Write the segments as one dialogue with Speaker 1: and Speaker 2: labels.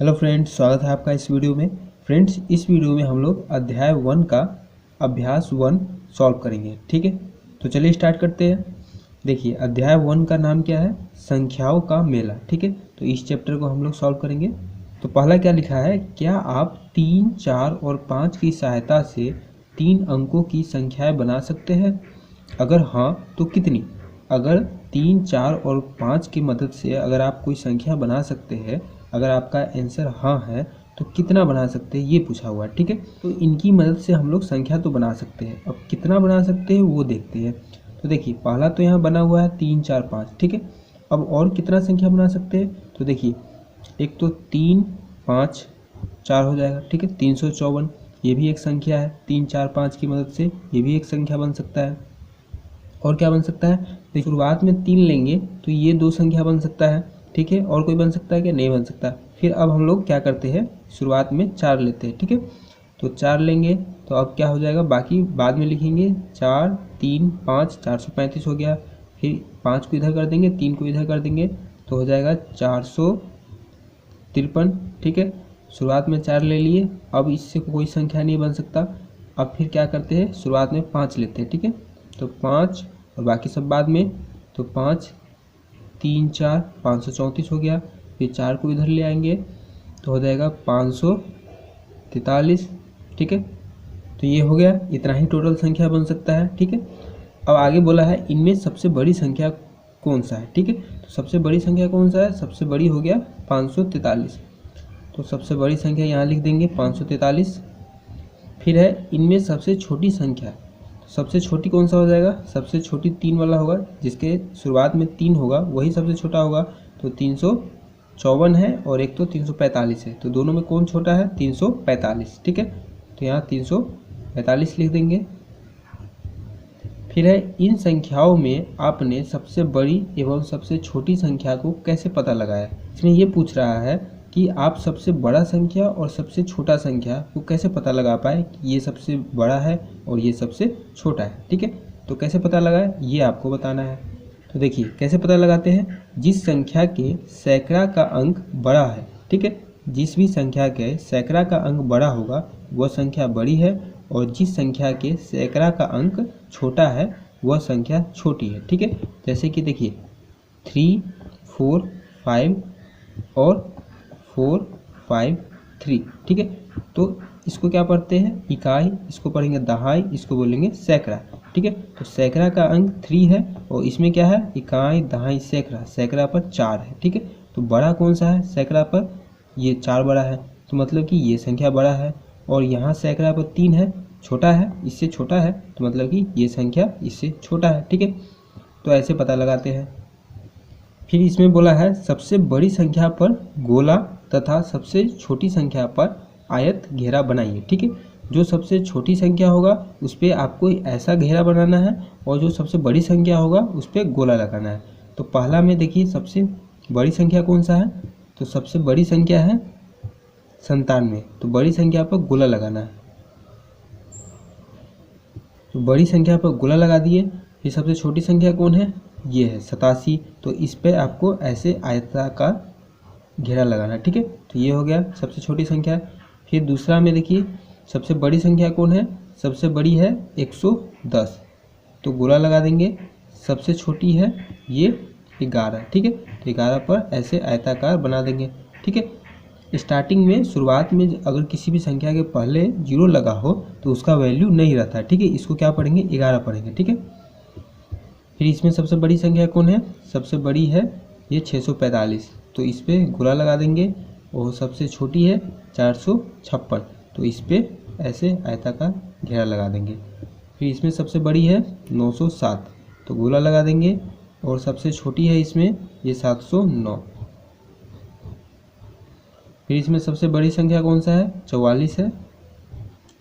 Speaker 1: Hello friends, स्वागत है आपका इस वीडियो में। फ्रेंड्स, इस वीडियो में हम लोग अध्याय 1 का अभ्यास 1 सॉल्व करेंगे। ठीक है, तो चलिए स्टार्ट करते हैं। देखिए, अध्याय 1 का नाम क्या है? संख्याओं का मेला। ठीक है, तो इस चैप्टर को हम लोग सॉल्व करेंगे। तो पहला क्या लिखा है? क्या आप 3, 4 और 5 की सहायता से 3 अंकों की संख्याएं बना सकते हैं? अगर हाँ तो कितनी? अगर 3, 4 और 5 की मदद से अगर आप कोई संख्या बना सकते हैं, अगर आपका आंसर हाँ है तो कितना बना सकते हैं, ये पूछा हुआ है। ठीक है, तो इनकी मदद से हम लोग संख्या तो बना सकते हैं। अब कितना बना सकते हैं वो देखते हैं। तो देखिए, पहला तो यहाँ बना हुआ है 3, 4, 5। ठीक है, अब और कितना संख्या बना सकते हैं? तो देखिए, एक तो 3, 5, 4 हो जाएगा। ठीक है, 354 ये भी एक संख्या है। 3, 4, 5 की मदद से ये भी एक संख्या बन सकता है। और क्या बन सकता है? देखिए, शुरुआत में 3 लेंगे तो ये 2 संख्या बन सकता है। ठीक है, और कोई बन सकता है क्या? नहीं बन सकता। फिर अब हम लोग क्या करते हैं, शुरुआत में 4 लेते हैं। ठीक है, तो 4 लेंगे तो अब क्या हो जाएगा, बाकी बाद में लिखेंगे। 4, 3, 5, 435 हो गया। फिर 5 को इधर कर देंगे, 3 को इधर कर देंगे तो हो जाएगा 453। ठीक है, शुरुआत में 4 ले लिए, अब इससे कोई संख्या नहीं बन सकता। अब फिर क्या करते हैं, शुरुआत में 5 लेते हैं। ठीक है, तो 5 और बाकी सब बाद में। तो 5, 3, 4, 534 हो गया। फिर 4 को इधर ले आएंगे तो हो जाएगा 543। ठीक है, तो ये हो गया। इतना ही टोटल संख्या बन सकता है। ठीक है, अब आगे बोला है इनमें सबसे बड़ी संख्या कौन सा है? ठीक है, तो सबसे बड़ी संख्या कौन सा है? सबसे बड़ी हो गया 543। तो सबसे बड़ी संख्या यहाँ लिख देंगे 543। फिर है इनमें सबसे छोटी संख्या। सबसे छोटी कौन सा हो जाएगा? सबसे छोटी 3 वाला होगा, जिसके शुरुआत में 3 होगा वही सबसे छोटा होगा। तो 354 है और एक तो 345 है, तो दोनों में कौन छोटा है? 345। ठीक है, तो यहाँ 345 लिख देंगे। फिर है इन संख्याओं में आपने सबसे बड़ी एवं सबसे छोटी संख्या को कैसे पता लगाया? इसमें ये पूछ रहा है कि आप सबसे बड़ा संख्या और सबसे छोटा संख्या को कैसे पता लगा पाए कि ये सबसे बड़ा है और ये सबसे छोटा है। ठीक है, तो कैसे पता लगाए ये आपको बताना है। तो देखिए कैसे पता लगाते हैं। जिस संख्या के सैकड़ा का अंक बड़ा है, ठीक है, जिस भी संख्या के सैकड़ा का अंक बड़ा होगा वह संख्या बड़ी है, और जिस संख्या के सैकड़ा का अंक छोटा है वह संख्या छोटी है। ठीक है, जैसे कि देखिए 3, 4, 5 और 4, 5, 3। ठीक है, तो इसको क्या पढ़ते हैं? इकाई। इसको पढ़ेंगे दहाई, इसको बोलेंगे सैकड़ा। ठीक है, तो सैकड़ा का अंक 3 है और इसमें क्या है? इकाई, दहाई, सैकड़ा। सैकड़ा पर 4 है। ठीक है, तो बड़ा कौन सा है सैकड़ा पर? ये 4 बड़ा है, तो मतलब कि ये संख्या बड़ा है। और यहाँ सैकड़ा पर 3 है, छोटा है, इससे छोटा है, तो मतलब कि ये संख्या इससे छोटा है। ठीक है, तो ऐसे पता लगाते हैं। फिर इसमें बोला है सबसे बड़ी संख्या पर गोला तथा सबसे छोटी संख्या पर आयत घेरा बनाइए। ठीक है, जो सबसे छोटी संख्या होगा उस पर आपको ऐसा घेरा बनाना है, और जो सबसे बड़ी संख्या होगा उस पर गोला लगाना है। तो पहला में देखिए सबसे बड़ी संख्या कौन सा है? तो सबसे बड़ी संख्या है 97, तो बड़ी संख्या पर गोला लगाना है। तो बड़ी संख्या पर गोला लगा दिए। फिर सबसे छोटी संख्या कौन है? ये है 87, तो इस पे आपको ऐसे आयताकार घेरा लगाना है। ठीक है, तो ये हो गया सबसे छोटी संख्या। फिर दूसरा में देखिए सबसे बड़ी संख्या कौन है? सबसे बड़ी है 110, तो गोला लगा देंगे। सबसे छोटी है ये 11। ठीक है, तो 11 पर ऐसे आयताकार बना देंगे। ठीक है, स्टार्टिंग में शुरुआत में अगर किसी भी संख्या के पहले 0 लगा हो तो उसका वैल्यू नहीं रहता है। ठीक है, इसको क्या पढ़ेंगे? 11 पढ़ेंगे। ठीक है, फिर इसमें सबसे बड़ी संख्या कौन है? सबसे बड़ी है ये 645, तो इस पर गोला लगा देंगे। और सबसे छोटी है 456, तो इस पर ऐसे आयताकार घेरा लगा देंगे। फिर इसमें सबसे बड़ी है 907, तो गोला लगा देंगे। और सबसे छोटी है इसमें ये 709। फिर इसमें सबसे बड़ी संख्या कौन सा है? 44 है,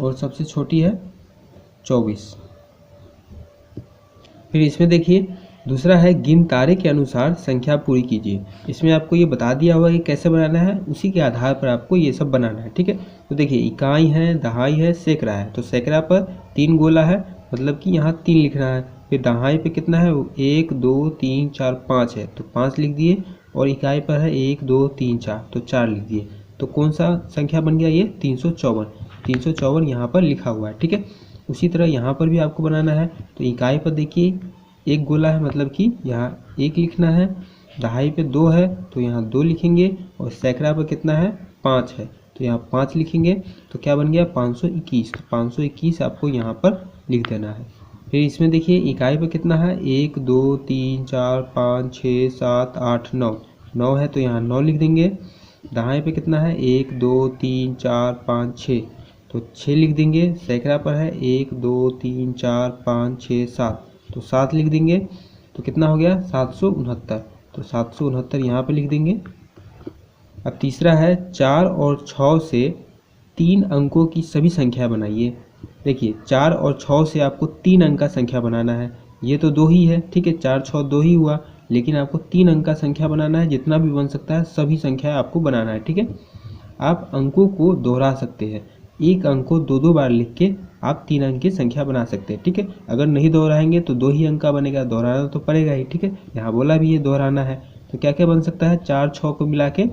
Speaker 1: और सबसे छोटी है 24। फिर इसमें देखिए दूसरा है गिन तारे के अनुसार संख्या पूरी कीजिए। इसमें आपको ये बता दिया हुआ कि कैसे बनाना है, उसी के आधार पर आपको ये सब बनाना है। ठीक है, तो देखिए इकाई है, दहाई है, सैकड़ा है। तो सैकड़ा पर 3 गोला है, मतलब कि यहाँ 3 लिखना है। फिर दहाई पे कितना है? 1, 2, 3, 4, 5 है, तो 5 लिख दिए। और इकाई पर है 1, 2, 3, 4, तो 4 लिख दिए। तो कौन सा संख्या बन गया ये 354। 354 यहाँ पर लिखा हुआ है, ठीक है। उसी तरह यहाँ पर भी आपको बनाना है। तो इकाई पर देखिए एक गोला है, मतलब कि यहाँ 1 लिखना है, दहाई पे 2 है तो यहाँ 2 लिखेंगे, और सैकड़ा पर कितना है 5 है तो यहाँ 5 लिखेंगे। तो क्या बन गया 521। तो 521 आपको यहाँ पर लिख देना है। फिर इसमें देखिए इकाई पर कितना है 1 2 3 4 5 6 7 8 9, 9 है तो यहाँ 9 लिख देंगे। दहाई पे कितना है 1 2 3 4 5 6, तो 6 लिख देंगे। सैकड़ा पर है 1 2 3 4 5 6 7, तो 7 लिख देंगे। तो कितना हो गया 769, तो 769 यहाँ पे लिख देंगे। अब तीसरा है 4 और 6 से 3 अंकों की सभी संख्या बनाइए। देखिए 4 और 6 से आपको 3 अंक का संख्या बनाना है। ये तो 2 ही है, ठीक है, 4 6 2 ही हुआ, लेकिन आपको 3 अंक का संख्या बनाना है। जितना भी बन सकता है सभी संख्या आपको बनाना है, ठीक है। आप अंकों को दोहरा सकते हैं, एक अंक को 2 2 बार लिख के आप 3 अंक की संख्या बना सकते हैं, ठीक है। अगर नहीं दोहराएंगे तो 2 ही अंक का बनेगा, दोहराना तो पड़ेगा ही, ठीक है। यहाँ बोला भी ये दोहराना है, तो क्या क्या बन सकता है 4 6 को मिला के।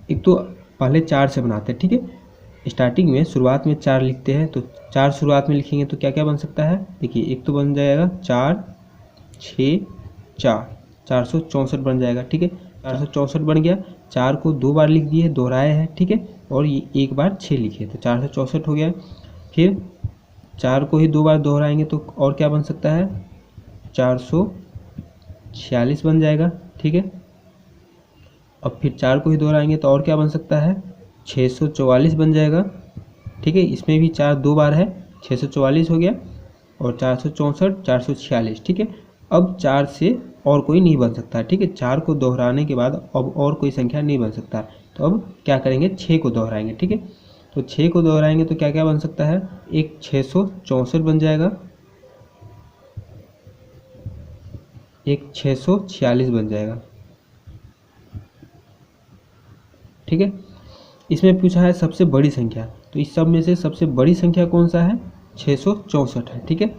Speaker 1: एक तो पहले 4 से बनाते हैं, ठीक है। स्टार्टिंग में शुरुआत में 4 लिखते हैं, तो 4 शुरुआत में लिखेंगे तो क्या क्या बन सकता है। देखिए एक तो बन जाएगा 4 6 4, 464 बन जाएगा, ठीक है। 464 बन गया। 4 को 2 बार लिख दिए, दोहराए हैं, ठीक है, और ये एक बार 6 लिखे, तो 464 हो गया। फिर 4 को ही 2 बार दोहराएंगे तो और क्या बन सकता है 446 बन जाएगा, ठीक है। अब फिर 4 को ही दोहराएंगे तो और क्या बन सकता है 644 बन जाएगा, ठीक है। इसमें भी 4 2 बार है, 644 हो गया, और 464 446, ठीक है। अब 4 से और कोई नहीं बन सकता, ठीक है। 4 को दोहराने के बाद अब और कोई संख्या नहीं बन सकता, तो अब क्या करेंगे 6 को दोहराएंगे, ठीक है। तो 6 को दोहराएंगे तो क्या क्या बन सकता है, एक 664 बन जाएगा, एक 646 बन जाएगा, ठीक है। इसमें पूछा है सबसे बड़ी संख्या, तो इस सब में से सबसे बड़ी संख्या कौन सा है 664 है, ठीक है।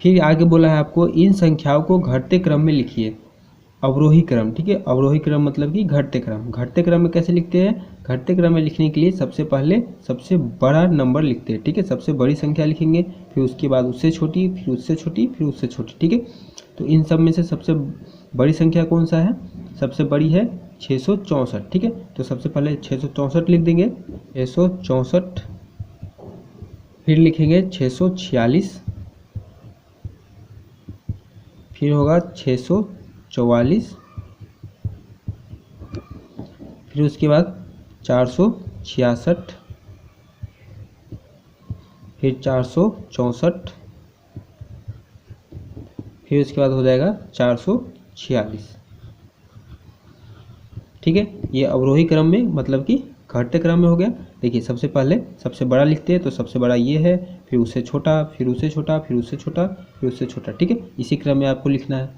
Speaker 1: फिर आगे बोला है आपको इन संख्याओं को घटते क्रम में लिखिए, अवरोही क्रम, ठीक है। अवरोही क्रम मतलब कि घटते क्रम। घटते क्रम में कैसे लिखते हैं, घटते क्रम में लिखने के लिए सबसे पहले सबसे बड़ा नंबर लिखते हैं, ठीक है। सबसे बड़ी संख्या लिखेंगे, फिर उसके बाद उससे छोटी, फिर उससे छोटी, फिर उससे छोटी, ठीक है। तो इन सब में से सबसे बड़ी संख्या कौन सा है, सबसे बड़ी है 664, ठीक है। तो सबसे पहले 664 लिख देंगे, 664, फिर लिखेंगे 646, फिर होगा 644, फिर उसके बाद 466, फिर 464, फिर उसके बाद हो जाएगा 446, ठीक है। ये अवरोही क्रम में मतलब कि घटते क्रम में हो गया। देखिए सबसे पहले सबसे बड़ा लिखते हैं, तो सबसे बड़ा ये है, फिर उससे छोटा, फिर उससे छोटा, फिर उससे छोटा, फिर उससे छोटा, ठीक है। इसी क्रम में आपको लिखना है।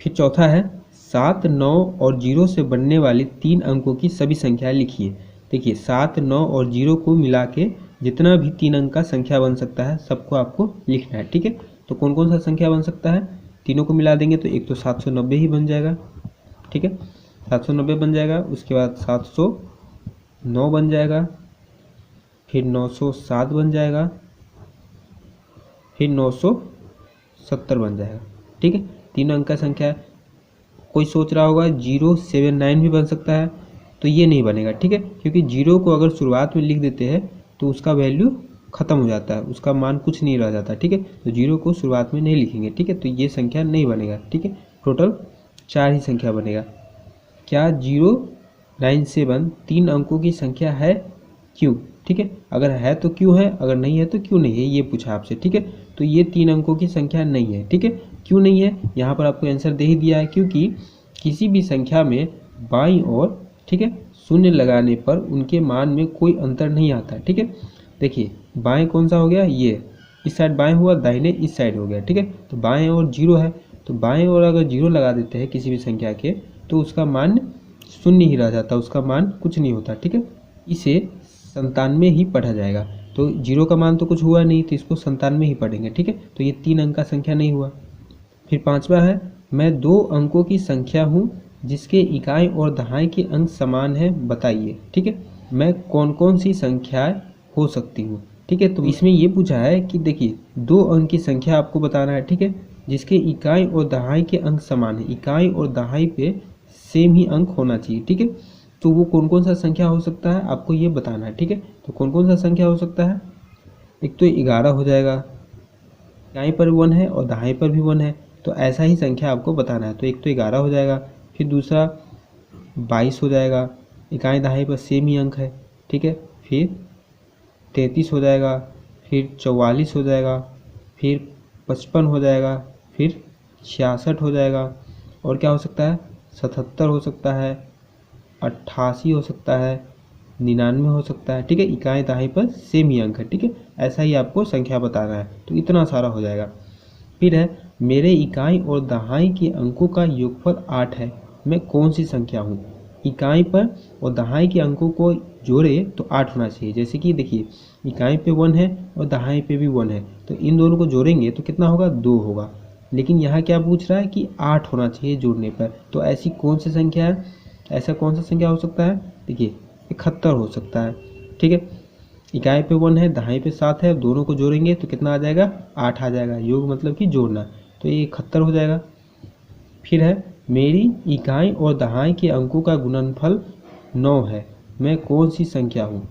Speaker 1: फिर चौथा है 7 9 और 0 से बनने वाली 3 अंकों की सभी संख्याएं लिखिए। देखिए 7 9 और 0 को मिला के जितना भी 3 अंक का संख्या बन सकता है सबको आपको लिखना है, ठीक है। तो कौन कौन सा संख्या बन सकता है, तीनों को मिला देंगे तो एक तो 790 ही बन जाएगा, ठीक है, 790 बन जाएगा। उसके बाद 709 बन जाएगा, फिर 907 बन जाएगा, फिर 970 बन जाएगा, ठीक है। 3 अंक का संख्या। कोई सोच रहा होगा 079 भी बन सकता है, तो ये नहीं बनेगा, ठीक है, क्योंकि 0 को अगर शुरुआत में लिख देते हैं तो उसका वैल्यू ख़त्म हो जाता है, उसका मान कुछ नहीं रह जाता, ठीक है। तो 0 को शुरुआत में नहीं लिखेंगे, ठीक है, तो ये संख्या नहीं बनेगा, ठीक है। टोटल 4 ही संख्या बनेगा। क्या 097 3 अंकों की संख्या है, क्यों, ठीक है। अगर है तो क्यों है, अगर नहीं है तो क्यों नहीं है, ये पूछा आपसे, ठीक है। तो ये 3 अंकों की संख्या नहीं है, ठीक है। क्यों नहीं है, यहाँ पर आपको आंसर दे ही दिया है, क्योंकि किसी भी संख्या में बाईं ओर, ठीक है, शून्य लगाने पर उनके मान में कोई अंतर नहीं आता, ठीक है। देखिए बाएं कौन सा हो गया, ये इस साइड बाएं हुआ, दाहिने इस साइड हो गया, ठीक है। तो बाएं ओर 0 है, तो बाएं ओर अगर 0 लगा देते हैं किसी भी संख्या के तो उसका मान शून्य ही रह जाता, उसका मान कुछ नहीं होता, ठीक है। इसे 97 ही पढ़ा जाएगा। तो 0 का मान तो कुछ हुआ नहीं, तो इसको 97 ही पढ़ेंगे, ठीक है। तो ये 3 अंक का संख्या नहीं हुआ। फिर 5वां है मैं 2 अंकों की संख्या हूँ जिसके इकाई और दहाई के अंक समान है बताइए। ठीक है, मैं कौन कौन सी संख्याएं हो सकती हूँ। ठीक है, तो इसमें ये पूछा है कि देखिए 2 अंक की संख्या आपको बताना है। ठीक है, जिसके इकाई और दहाई के अंक समान है, इकाई और दहाई पे सेम ही अंक होना चाहिए। ठीक है, तो वो कौन कौन सा संख्या हो सकता है आपको ये बताना है। ठीक है, तो कौन कौन सा संख्या हो सकता है, एक तो 11 हो जाएगा, इकाई पर 1 है और दहाई पर भी 1 है, तो ऐसा ही संख्या आपको बताना है। तो एक तो 11 हो जाएगा, फिर दूसरा 22 हो जाएगा, इकाई दहाई पर सेम ही अंक है। ठीक है, फिर 33 हो जाएगा, फिर 44 हो जाएगा, फिर 55 हो जाएगा, फिर 66 हो जाएगा, और क्या हो सकता है 77 हो सकता है, 88 हो सकता है, 99 हो सकता है। ठीक है, इकाई दहाई पर सेम ही अंक है। ठीक है, ऐसा ही आपको संख्या बताना है, तो इतना सारा हो जाएगा। फिर है मेरे इकाई और दहाई के अंकों का योगफल 8 है, मैं कौन सी संख्या हूँ। इकाई पर और दहाई के अंकों को जोड़े तो 8 होना चाहिए। जैसे कि देखिए इकाई पे 1 है और दहाई पे भी 1 है, तो इन दोनों को जोड़ेंगे तो कितना होगा 2 होगा। लेकिन यहाँ क्या पूछ रहा है कि 8 होना चाहिए जोड़ने पर, तो ऐसी कौन सी संख्या है, ऐसा कौन सा संख्या हो सकता है, देखिए 71 हो सकता है। ठीक है, इकाई पे 1 है, दहाई पे 7 है, दोनों को जोड़ेंगे तो कितना आ जाएगा 8 आ जाएगा। योग मतलब कि जोड़ना, तो ये 71 हो जाएगा। फिर है मेरी इकाई और दहाई के अंकों का गुणनफल 9 है, मैं कौन सी संख्या हूँ।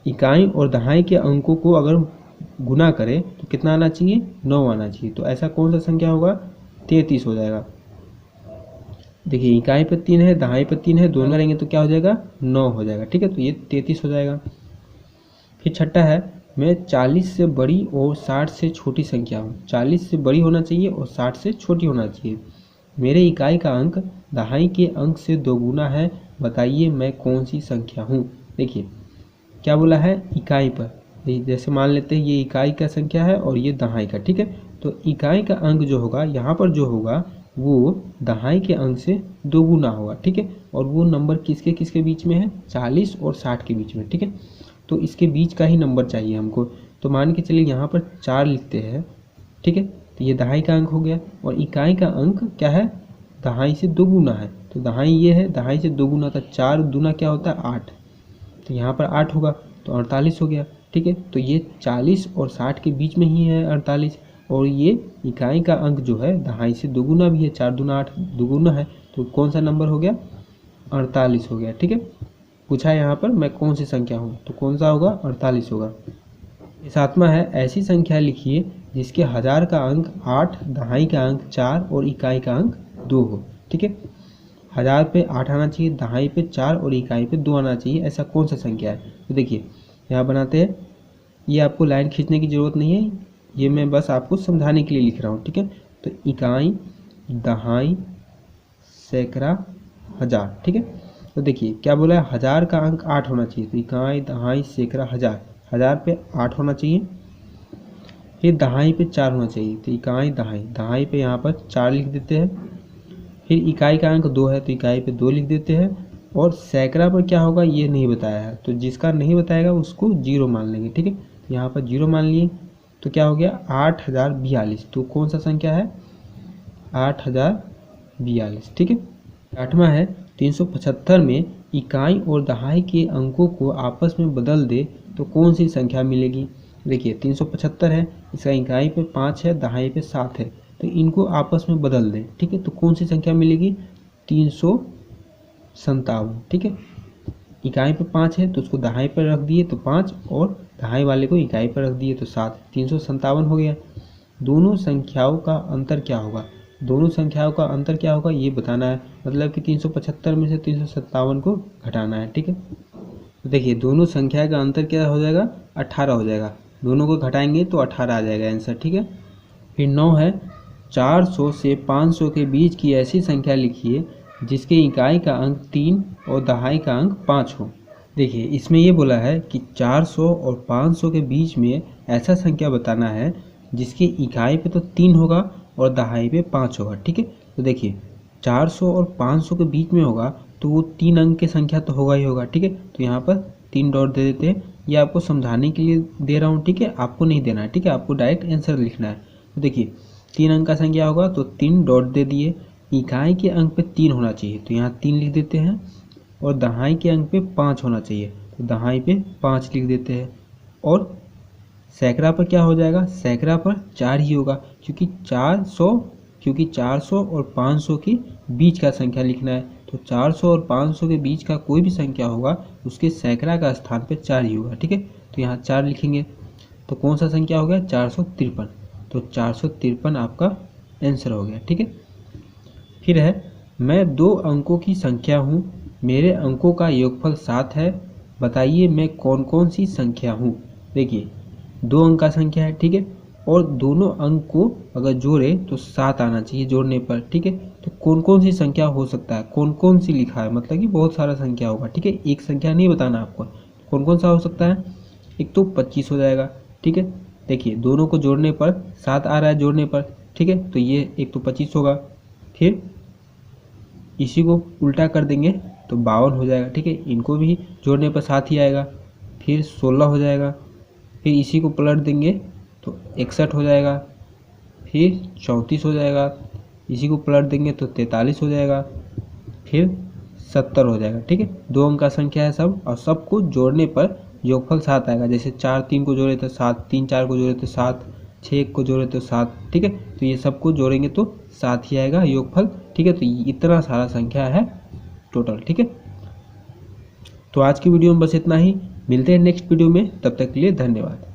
Speaker 1: इकाई और दहाई के अंकों को अगर गुना करें तो कितना आना चाहिए 9 आना चाहिए, तो ऐसा कौन सा संख्या होगा 33 हो जाएगा। देखिए इकाई पर 3 है, दहाई पर 3 है, दोनों करेंगे तो क्या हो जाएगा 9 हो जाएगा। ठीक है, तो ये 33 हो जाएगा। फिर छठा है मैं 40 से बड़ी और 60 से छोटी संख्या हूँ, 40 से बड़ी होना चाहिए और 60 से छोटी होना चाहिए। मेरे इकाई का अंक दहाई के अंक से 2 गुना है, बताइए मैं कौन सी संख्या हूँ। देखिए क्या बोला है इकाई पर, जैसे मान लेते हैं ये इकाई का संख्या है और ये दहाई का। ठीक है, तो इकाई का अंक जो होगा यहाँ पर जो होगा वो दहाई के अंक से 2 गुना होगा। ठीक है, और वो नंबर किसके किसके बीच में है 40 और 60 के बीच में। ठीक है, तो इसके बीच का ही नंबर चाहिए हमको, तो मान के चलिए यहाँ पर 4 लिखते हैं। ठीक है, तो ये दहाई का अंक हो गया, और इकाई का अंक क्या है दहाई से 2 गुना है, तो दहाई ये है, दहाई से 2 गुना था, 4 दूना क्या होता है 8, तो यहाँ पर 8 होगा तो 48 हो गया। ठीक है, तो ये 40 और 60 के बीच में ही है 48, और ये इकाई का अंक जो है दहाई से 2 गुना भी है, 4 दूना 8 2 है, तो कौन सा नंबर हो गया 48 हो गया। ठीक है, पूछा है यहाँ पर मैं कौन सी संख्या हूँ, तो कौन सा होगा 48 होगा। सातवां है ऐसी संख्या लिखिए जिसके हजार का अंक 8, दहाई का अंक 4 और इकाई का अंक 2 हो। ठीक है, हजार पे 8 आना चाहिए, दहाई पे 4 और इकाई पे 2 आना चाहिए, ऐसा कौन सा संख्या है। तो देखिए यहाँ बनाते हैं, ये आपको लाइन खींचने की ज़रूरत नहीं है, ये मैं बस आपको समझाने के लिए लिख रहा हूँ। ठीक है, तो इकाई दहाई सैकड़ा हजार। ठीक है, तो देखिए क्या बोला है हजार का अंक 8 होना चाहिए, तो इकाई दहाई सैकड़ा हजार, हजार पे 8 होना चाहिए, फिर दहाई पे 4 होना चाहिए, तो इकाई दहाई, दहाई पे यहाँ पर 4 लिख देते हैं, फिर इकाई का अंक 2 है तो इकाई पे 2 लिख देते हैं, और सैकड़ा पर क्या होगा ये नहीं बताया है, तो जिसका नहीं बताएगा उसको 0 मान लेंगे। ठीक है, तो यहाँ पर 0 मान लिए, तो क्या हो गया 8042, तो कौन सा संख्या है 8042। ठीक है, आठवां है 375 में इकाई और दहाई के अंकों को आपस में बदल दे तो कौन सी संख्या मिलेगी। देखिए 375 है, इसका इकाई पे 5 है, दहाई पे 7 है, तो इनको आपस में बदल दें। ठीक है, तो कौन सी संख्या मिलेगी 357। ठीक है, इकाई पे 5 है तो उसको दहाई पर रख दिए तो 5, और दहाई वाले को इकाई पर रख दिए तो 7, 357 हो गया। दोनों संख्याओं का अंतर क्या होगा, दोनों संख्याओं का अंतर क्या होगा ये बताना है, मतलब कि 375 में से 357 को घटाना है। ठीक है, तो देखिए दोनों संख्या का अंतर क्या हो जाएगा 18 हो जाएगा, दोनों को घटाएंगे तो 18 आ जाएगा आंसर। ठीक है, फिर 9 है 400 से 500 के बीच की ऐसी संख्या लिखिए जिसके इकाई का अंक 3 और दहाई का अंक 5 हो। देखिए इसमें ये बोला है कि 400 और 500 के बीच में ऐसा संख्या बताना है जिसके इकाई पे तो 3 होगा और दहाई पे 5 होगा। ठीक है, तो देखिए 400 और 500 के बीच में होगा तो वो 3 अंक की संख्या तो होगा ही होगा। ठीक है, तो यहाँ पर 3 डॉट दे देते हैं, ये आपको समझाने के लिए दे रहा हूँ। ठीक है, आपको नहीं देना है, ठीक है, आपको डायरेक्ट आंसर लिखना है। तो देखिए 3 अंक का संख्या होगा तो 3 डॉट दे दिए, इकाई के अंक पे 3 होना चाहिए, तो यहाँ 3 लिख देते हैं। और दहाई के अंक पे 5 होना चाहिए, तो दहाई पे 5 लिख देते हैं। और सैकड़ा पर क्या हो जाएगा, सैकड़ा पर 4 ही होगा, क्योंकि 400 और 500 के बीच का संख्या लिखना है। तो 400 और 500 के बीच का कोई भी संख्या होगा उसके सैकड़ा का स्थान पे 4 ही होगा, ठीक है। तो यहाँ 4 लिखेंगे, तो कौन सा संख्या हो गया, 453। तो 453 आपका आंसर हो गया, ठीक है। फिर है, मैं 2 अंकों की संख्या हूँ, मेरे अंकों का योगफल 7 है, बताइए मैं कौन कौन सी संख्या हूँ। देखिए 2 अंक का संख्या है, ठीक है, और दोनों अंक को अगर जोड़े तो 7 आना चाहिए जोड़ने पर, ठीक है। तो कौन कौन सी संख्या हो सकता है, कौन कौन सी लिखा है, मतलब कि बहुत सारा संख्या होगा, ठीक है, एक संख्या नहीं बताना आपको। कौन कौन सा हो सकता है, एक तो 25 हो जाएगा, ठीक है। देखिए दोनों को जोड़ने पर 7 आ रहा है जोड़ने पर, ठीक है, तो ये एक तो 25 होगा। फिर इसी को उल्टा कर देंगे तो 52 हो जाएगा, ठीक है, इनको भी जोड़ने पर 7 ही आएगा। फिर 16 हो जाएगा। फिर इसी को पलट देंगे तो 61 हो जाएगा। फिर 34 हो जाएगा, इसी को पलट देंगे तो 43 हो जाएगा। फिर 70 हो जाएगा, ठीक है। 2 अंक का संख्या है सब, और सबको जोड़ने पर योगफल 7 आएगा। जैसे 4 3 को जोड़े तो 7, 3 4 को जोड़े तो 7, 6 को जोड़े तो 7, ठीक है। तो ये सबको जोड़ेंगे तो 7 ही आएगा योगफल, ठीक है। तो इतना सारा संख्या है टोटल, ठीक है। तो आज की वीडियो में बस इतना ही, मिलते हैं नेक्स्ट वीडियो में, तब तक के लिए धन्यवाद।